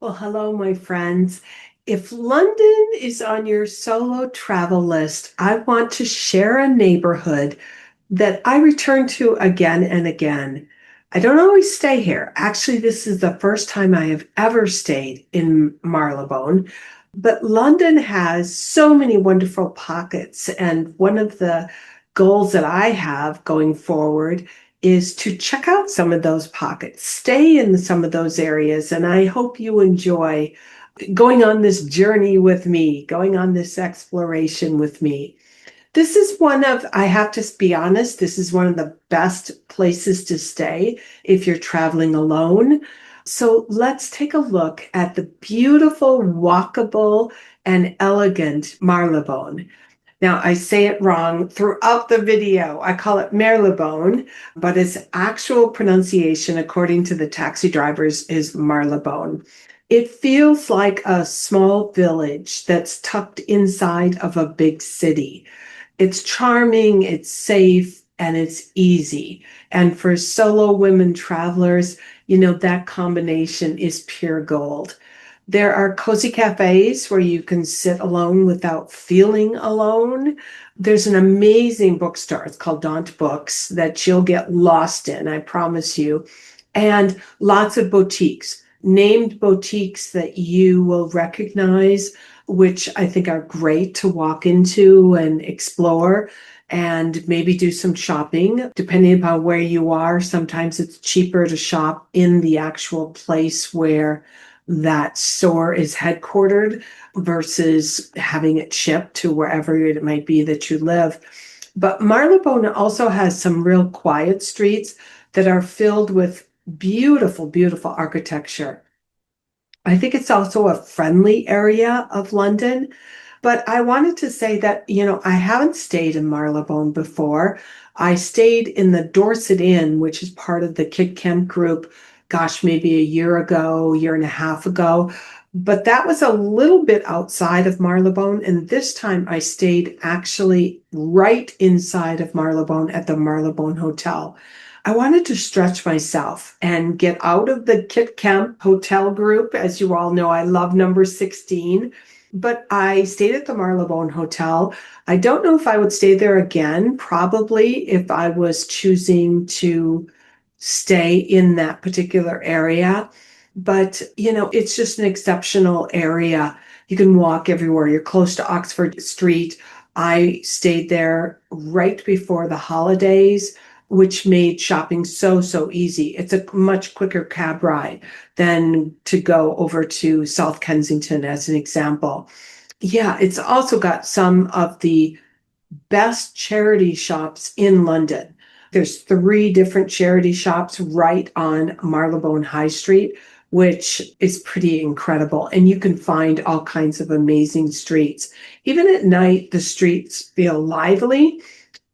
Well, hello, my friends. If London is on your solo travel list, I want to share a neighborhood that I return to again and again. I don't always stay here. Actually, this is the first time I have ever stayed in Marylebone. But London has so many wonderful pockets. And one of the goals that I have going forward is to check out some of those pockets, stay in some of those areas. And I hope you enjoy going on this journey with me, going on this exploration with me. This is I have to be honest, this is one of the best places to stay if you're traveling alone. So let's take a look at the beautiful, walkable, and elegant Marylebone. Now, I say it wrong throughout the video. I call it Marylebone, but its actual pronunciation, according to the taxi drivers, is Marylebone. It feels like a small village that's tucked inside of a big city. It's charming, it's safe, and it's easy. And for solo women travelers, that combination is pure gold. There are cozy cafes where you can sit alone without feeling alone. There's an amazing bookstore. It's called Daunt Books that you'll get lost in, I promise you. And lots of boutiques, named boutiques that you will recognize, which I think are great to walk into and explore and maybe do some shopping. Depending upon where you are, sometimes it's cheaper to shop in the actual place where that store is headquartered versus having it shipped to wherever it might be that you live. But Marylebone also has some real quiet streets that are filled with beautiful, beautiful architecture. I think it's also a friendly area of London. But I wanted to say that, I haven't stayed in Marylebone before. I stayed in the Dorset Inn, which is part of the Kid Kemp group, gosh, maybe a year ago, year and a half ago. But that was a little bit outside of Marylebone. And this time I stayed actually right inside of Marylebone at the Marylebone Hotel. I wanted to stretch myself and get out of the Kit Kemp hotel group. As you all know, I love number 16, but I stayed at the Marylebone Hotel. I don't know if I would stay there again, probably if I was choosing to stay in that particular area. But, it's just an exceptional area. You can walk everywhere. You're close to Oxford Street. I stayed there right before the holidays, which made shopping so, so easy. It's a much quicker cab ride than to go over to South Kensington, as an example. Yeah, it's also got some of the best charity shops in London. There's three different charity shops right on Marylebone High Street, which is pretty incredible. And you can find all kinds of amazing streets. Even at night, the streets feel lively,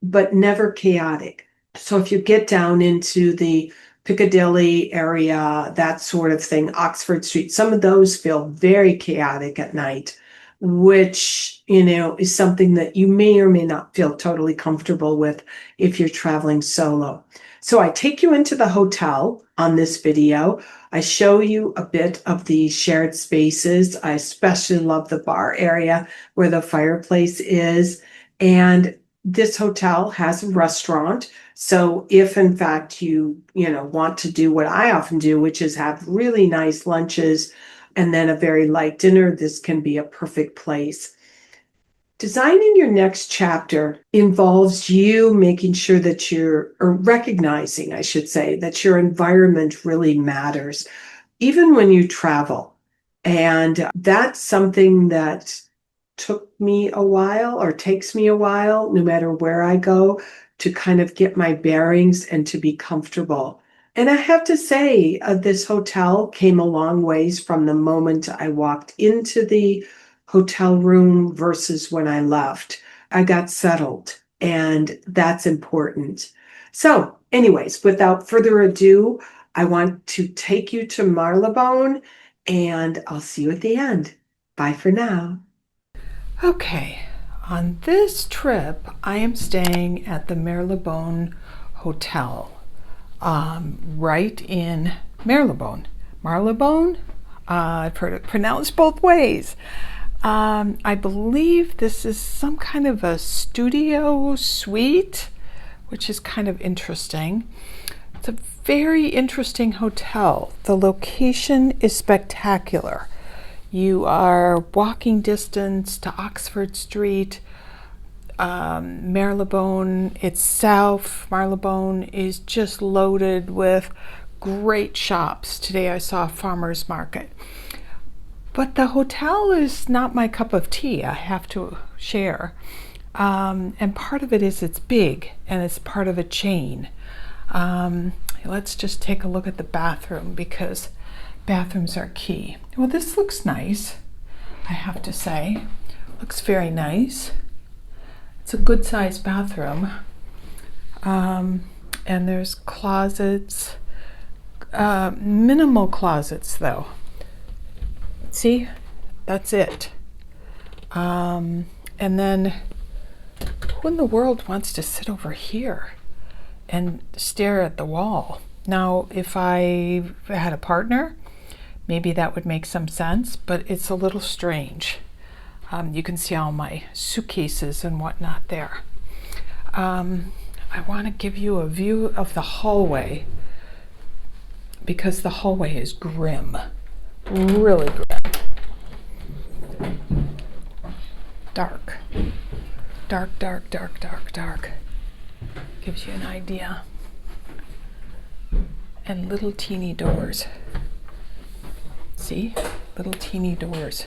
but never chaotic. So if you get down into the Piccadilly area, that sort of thing, Oxford Street, some of those feel very chaotic at night, which, is something that you may or may not feel totally comfortable with if you're traveling solo. So I take you into the hotel on this video. I show you a bit of the shared spaces. I especially love the bar area where the fireplace is. And this hotel has a restaurant. So if in fact you want to do what I often do, which is have really nice lunches and then a very light dinner, this can be a perfect place. Designing your next chapter involves you making sure that or recognizing, I should say, that your environment really matters, even when you travel. And that's something that took me a while or takes me a while, no matter where I go, to kind of get my bearings and to be comfortable. And I have to say, this hotel came a long ways from the moment I walked into the hotel room versus when I left. I got settled, and that's important. So, anyways, without further ado, I want to take you to Marylebone, and I'll see you at the end. Bye for now. Okay, on this trip, I am staying at the Marylebone Hotel, right in Marylebone. Marylebone, I've heard it pronounced both ways. I believe this is some kind of a studio suite, which is kind of interesting. It's a very interesting hotel. The location is spectacular. You are walking distance to Oxford Street. Marylebone itself, Marylebone is just loaded with great shops. Today I saw a farmer's market. But the hotel is not my cup of tea, I have to share. And part of it is it's big and it's part of a chain. Let's just take a look at the bathroom because bathrooms are key. Well, this looks nice, I have to say. Looks very nice. It's a good sized bathroom. And there's closets, minimal closets though. See, that's it. And then who in the world wants to sit over here and stare at the wall? Now, if I had a partner, maybe that would make some sense, but it's a little strange. You can see all my suitcases and whatnot there. I want to give you a view of the hallway because the hallway is grim, really grim. Dark, dark, dark, dark, dark, dark. Gives you an idea. And little teeny doors. See? Little teeny doors.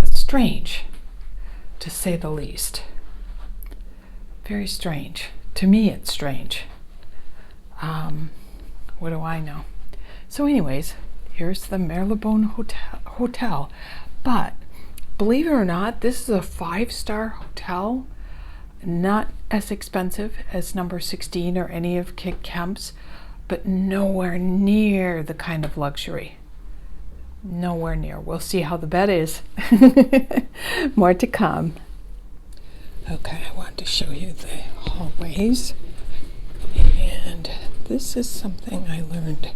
Strange, to say the least. Very strange. To me, it's strange. What do I know? So anyways, here's the Marylebone Hotel. But believe it or not, this is a 5-star hotel. Not as expensive as number 16 or any of Kit Kemp's, but nowhere near the kind of luxury. Nowhere near. We'll see how the bed is. More to come. Okay, I want to show you the hallways. And this is something I learned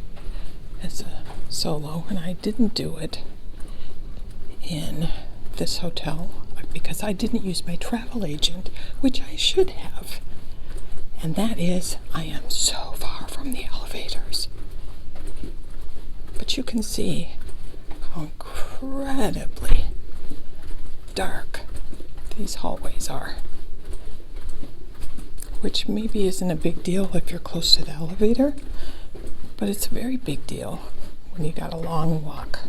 as a solo, and I didn't do it in this hotel because I didn't use my travel agent, which I should have. And that is, I am so far from the elevators. But you can see how incredibly dark these hallways are, which maybe isn't a big deal if you're close to the elevator, but it's a very big deal when you got a long walk.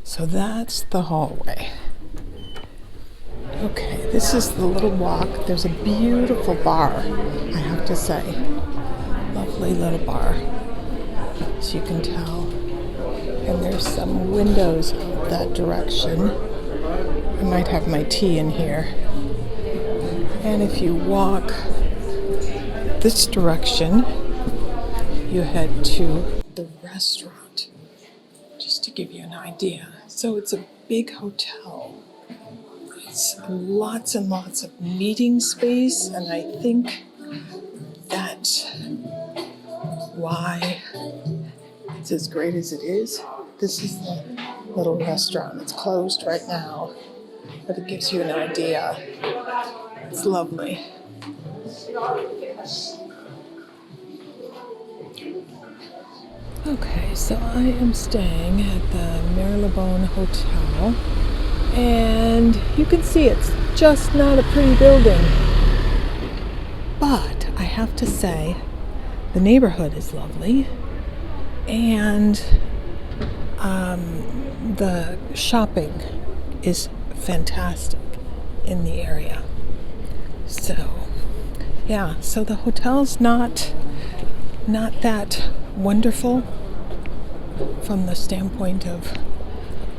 So that's the hallway. Okay, this is the little walk. There's a beautiful bar, I have to say. Lovely little bar, as you can tell. And there's some windows that direction. I might have my tea in here. And if you walk this direction, you head to the restaurant, just to give you an idea. So it's a big hotel. It's lots and lots of meeting space, and I think that's why it's as great as it is. This is the little restaurant. It's closed right now, but it gives you an idea. It's lovely. Okay, so I am staying at the Marylebone Hotel, and you can see it's just not a pretty building. But I have to say, the neighborhood is lovely, and the shopping is fantastic in the area. So, yeah, so the hotel's not that wonderful from the standpoint of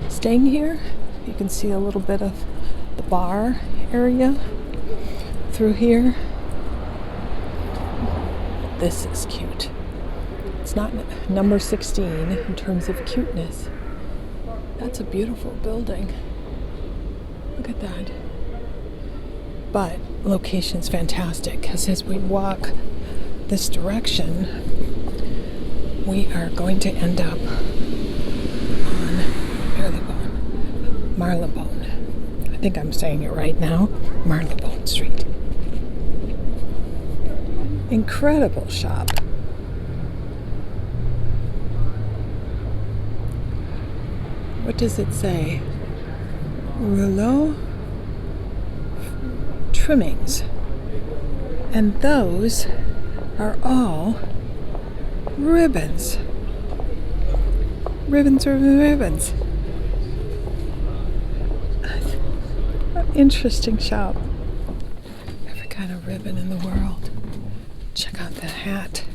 staying here. You can see a little bit of the bar area through here. This is cute. It's not number 16 in terms of cuteness. That's a beautiful building. Look at that. But location's fantastic because as we walk this direction, we are going to end up on Marylebone. I think I'm saying it right now. Marylebone Street. Incredible shop. What does it say? Rouleau trimmings. And those are all ribbons. Ribbons. Interesting shop. Every kind of ribbon in the world. Check out that hat.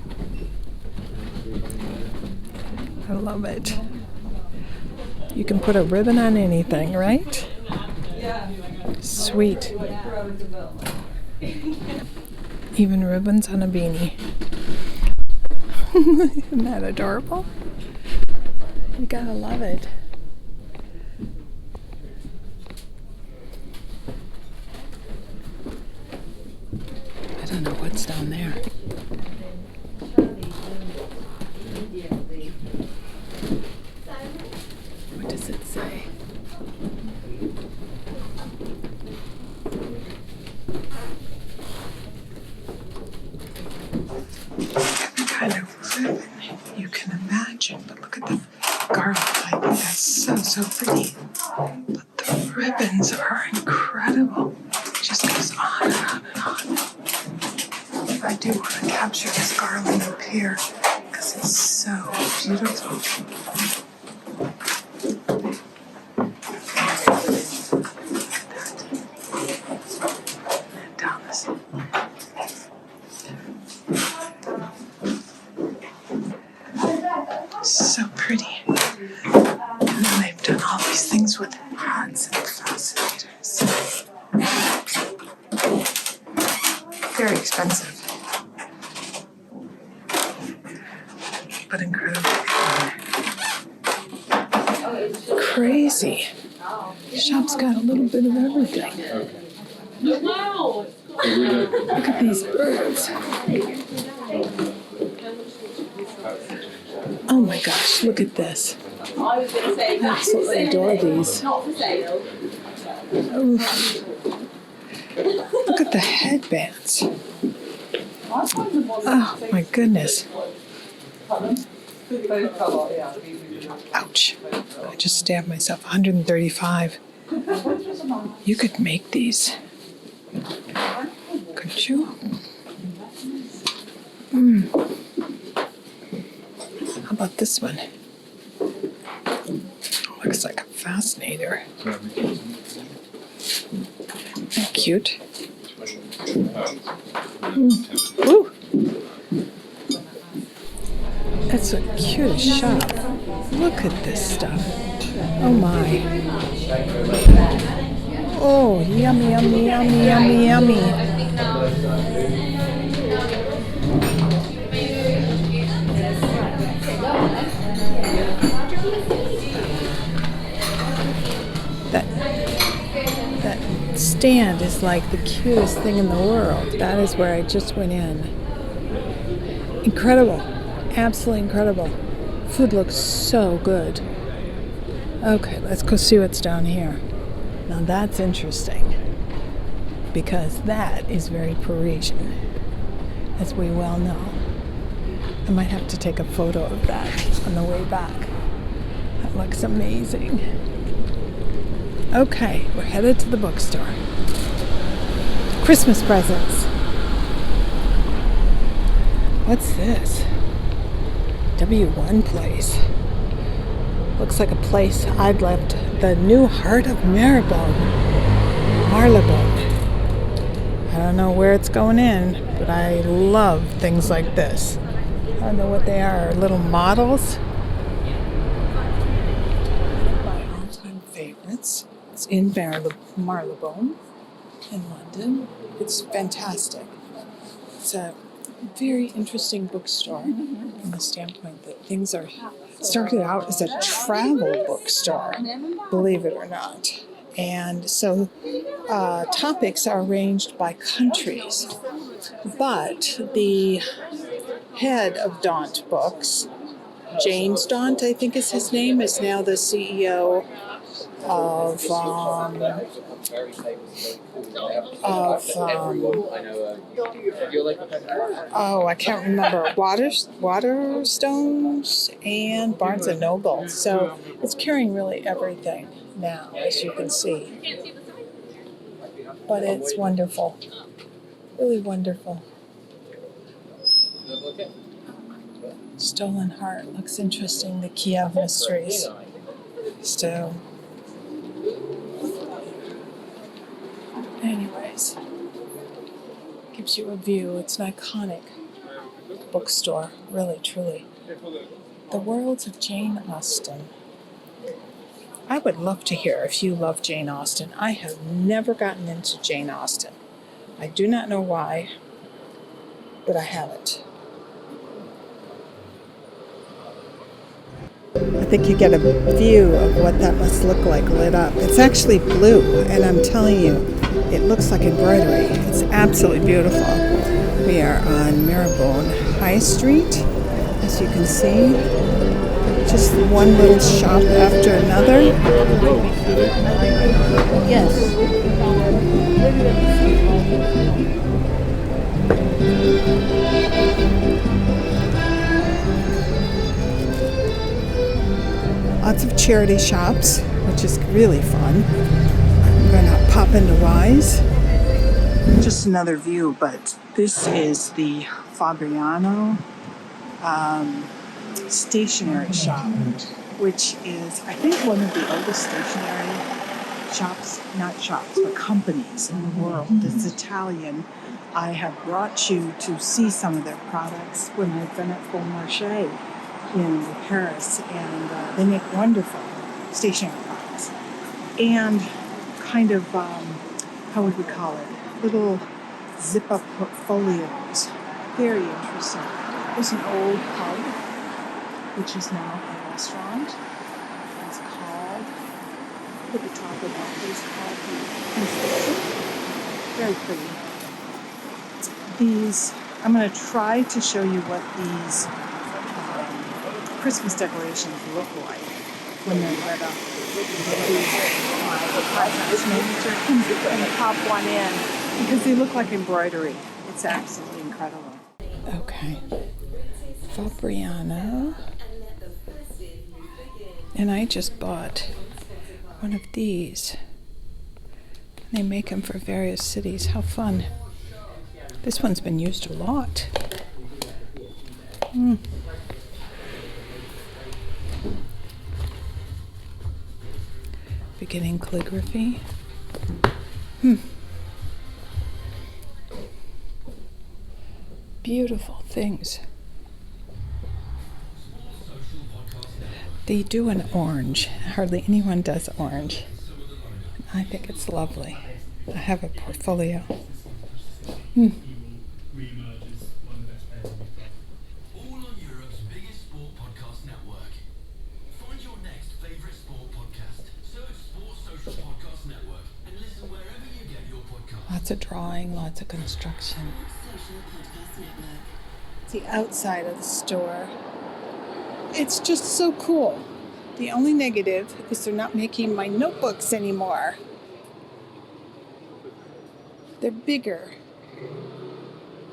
I love it. You can put a ribbon on anything, right? Sweet. Even ribbons on a beanie. Isn't that adorable? You gotta love it. I don't know what's down there. What does it say? Every kind of ribbon you can imagine, but look at the garland. I think that's so pretty. But the ribbons are incredible. It just goes on and on and on. I do want to capture this garland up here because it's so beautiful. So pretty. And then they've done all these things with hats and fascinators. Very expensive. But incredible. Crazy. The shop's got a little bit of everything. Look at these birds. Oh my gosh, look at this. I absolutely adore these. Oof. Look at the headbands. Oh my goodness. Ouch. I just stabbed myself. 135. You could make these. Couldn't you? How about this one? Looks like a fascinator. Isn't cute? Woo! That's the cutest shop. Look at this stuff. Oh my. Oh, yummy. That stand is like the cutest thing in the world. That is where I just went in. Incredible. Absolutely incredible. Food looks so good. Okay, let's go see what's down here. Now that's interesting because that is very Parisian, as we well know. I might have to take a photo of that on the way back. That looks amazing. Okay, we're headed to the bookstore. Christmas presents. What's this? W1 place. Looks like a place I'd left. The new heart of Marylebone. I don't know where it's going in, but I love things like this. I don't know what they are. Little models. My all-time favorites. It's in Marylebone in London. It's fantastic. It's a very interesting bookstore from the standpoint that things are started out as a travel bookstore, believe it or not. And so topics are arranged by countries. But the head of Daunt Books James Daunt, I think is his name, is now the CEO of oh, I can't remember, Waterstones and Barnes and Noble. So it's carrying really everything now, as you can see. But it's wonderful, really wonderful. Stolen Heart looks interesting. The Kiev Mysteries. So, anyways, gives you a view. It's an iconic bookstore, really, truly. The Worlds of Jane Austen. I would love to hear if you love Jane Austen. I have never gotten into Jane Austen. I do not know why, but I haven't. I think you get a view of what that must look like lit up. It's actually blue, and I'm telling you, it looks like embroidery. It's absolutely beautiful. We are on Marylebone High Street, as you can see. Just one little shop after another. Yes. Lots of charity shops, which is really fun. I'm going to pop into Wise. Just another view, but this is the Fabriano stationery shop, which is, I think, one of the oldest stationery shops, not shops, but companies in the world. It's Italian. I have brought you to see some of their products when I've been at Bon Marché in Paris, and they make wonderful stationery products. And kind of, how would we call it? Little zip-up portfolios. Very interesting. There's an old pub, which is now a restaurant. It's called, look at the top of that place called the Constitution. Very pretty. These, I'm going to try to show you what these Christmas decorations look like when they're lit up. And pop one in because they look like embroidery. It's absolutely incredible. Okay. Fabriano. And I just bought one of these. They make them for various cities. How fun. This one's been used a lot. Beginning calligraphy. Beautiful things. They do an orange. Hardly anyone does orange. I think it's lovely. I have a portfolio. Lots of drawing, lots of construction. The outside of the store. It's just so cool. The only negative is they're not making my notebooks anymore. They're bigger,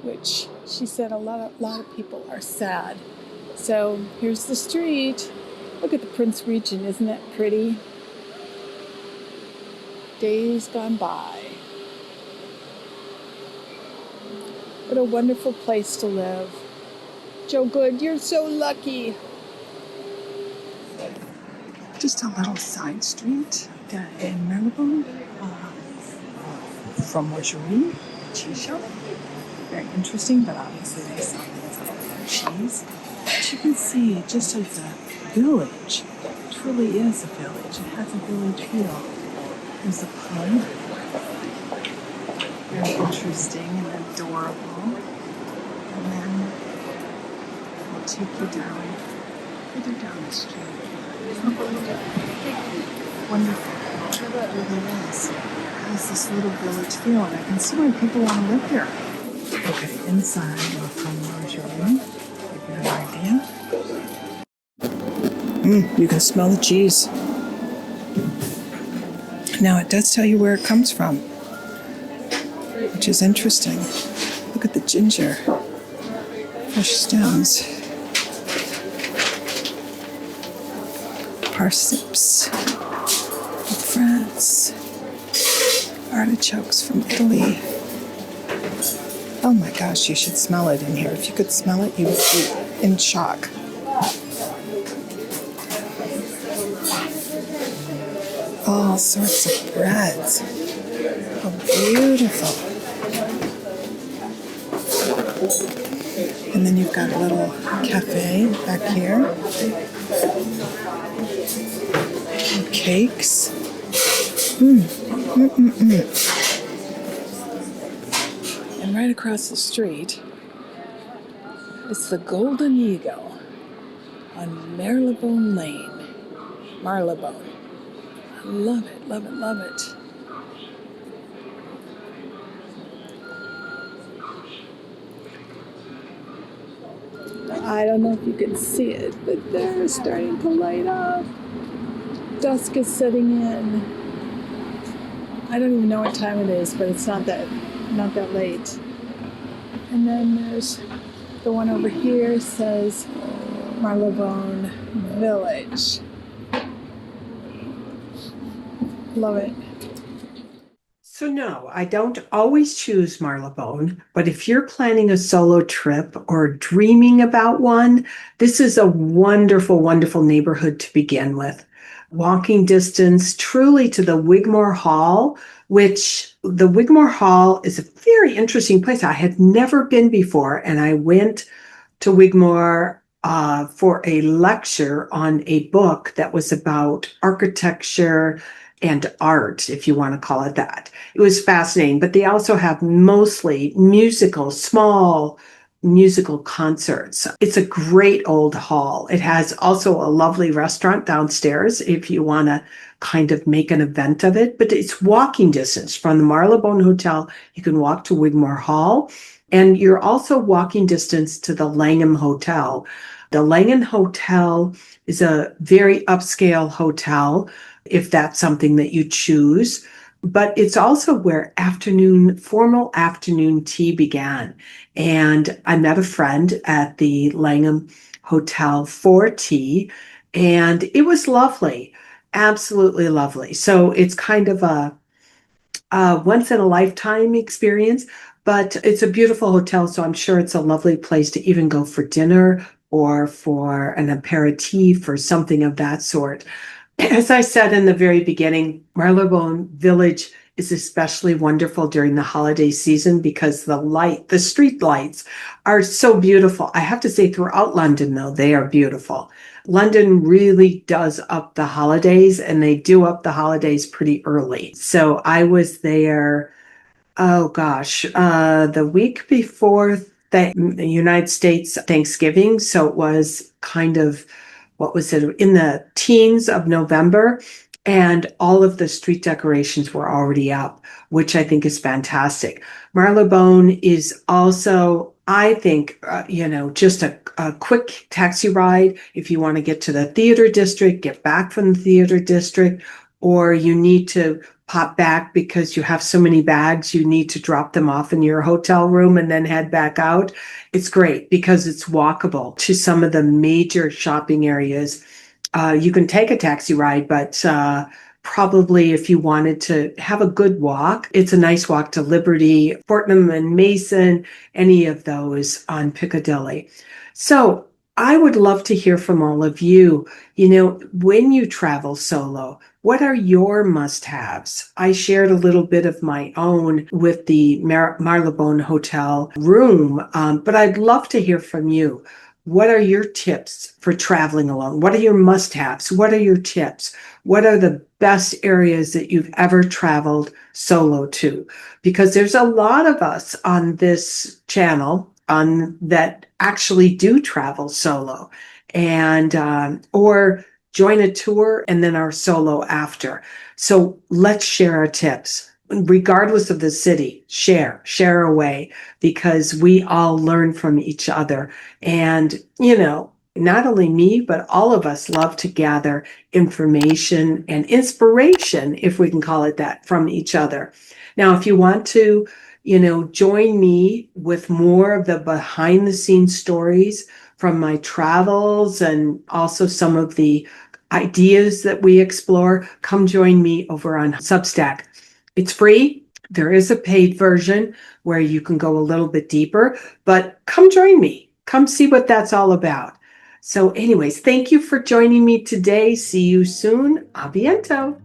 which she said a lot of people are sad. So here's the street. Look at the Prince Regent, isn't that pretty? Days gone by. What a wonderful place to live. Joe Good, you're so lucky. Just a little side street in Marylebone from Sharri, cheese shop. Very interesting, but obviously they sell things like cheese. But you can see just as a village, it truly is a village. It has a village feel. There's a pub. Very interesting and adorable. And then I'll take you down, further down the street. Wonderful. It really is. It has this little village feel, and I can see why people want to live here. Okay, inside of Harmel, give you an idea. You can smell the cheese. Now it does tell you where it comes from, which is interesting. Look at the ginger, fresh stems, parsnips from France, artichokes from Italy. Oh my gosh, you should smell it in here. If you could smell it, you would be in shock. All sorts of breads. Oh, beautiful. And then you've got a little cafe back here. And cakes. And right across the street is the Golden Eagle on Marylebone Lane. Marylebone. I love it, love it, love it. I don't know if you can see it, but they're starting to light up. Dusk is setting in. I don't even know what time it is, but it's not that late. And then there's the one over here says Marylebone Village. Love it. So no, I don't always choose Marylebone, but if you're planning a solo trip or dreaming about one, this is a wonderful, wonderful neighborhood to begin with. Walking distance truly to the Wigmore Hall, which the Wigmore Hall is a very interesting place. I had never been before, and I went to Wigmore for a lecture on a book that was about architecture and art, if you want to call it that. It was fascinating, but they also have mostly small musical concerts. It's a great old hall. It has also a lovely restaurant downstairs if you want to kind of make an event of it, but it's walking distance from the Marylebone Hotel. You can walk to Wigmore Hall, and you're also walking distance to the Langham Hotel. The Langham Hotel is a very upscale hotel, if that's something that you choose. But it's also where formal afternoon tea began. And I met a friend at the Langham Hotel for tea, and it was lovely, absolutely lovely. So it's kind of a once in a lifetime experience, but it's a beautiful hotel. So I'm sure it's a lovely place to even go for dinner or for an aperitif or something of that sort. As I said in the very beginning, Marylebone Village is especially wonderful during the holiday season because the street lights are so beautiful. I have to say, throughout London, though, they are beautiful. London really does up the holidays, and they do up the holidays pretty early. So I was there, oh gosh, the week before the United States Thanksgiving. So it was kind of, what was it, in the teens of November, and all of the street decorations were already up, which I think is fantastic. Marylebone is also, I think, just a quick taxi ride if you want to get to the theater district, get back from the theater district, or you need to pop back because you have so many bags, you need to drop them off in your hotel room and then head back out. It's great because it's walkable to some of the major shopping areas. You can take a taxi ride, but probably if you wanted to have a good walk, it's a nice walk to Liberty, Fortnum and Mason, any of those on Piccadilly. So I would love to hear from all of you. When you travel solo, what are your must-haves? I shared a little bit of my own with the Marylebone Hotel room, but I'd love to hear from you. What are your tips for traveling alone? What are your must-haves? What are your tips? What are the best areas that you've ever traveled solo to? Because there's a lot of us on this channel that actually do travel solo, and or join a tour and then are solo after. So let's share our tips. Regardless of the city, share away, because we all learn from each other. And, not only me, but all of us love to gather information and inspiration, if we can call it that, from each other. Now, if you want to, join me with more of the behind the scenes stories from my travels and also some of the ideas that we explore, come join me over on Substack. It's free. There is a paid version where you can go a little bit deeper, but come join me. Come see what that's all about. So anyways, thank you for joining me today. See you soon. A biento.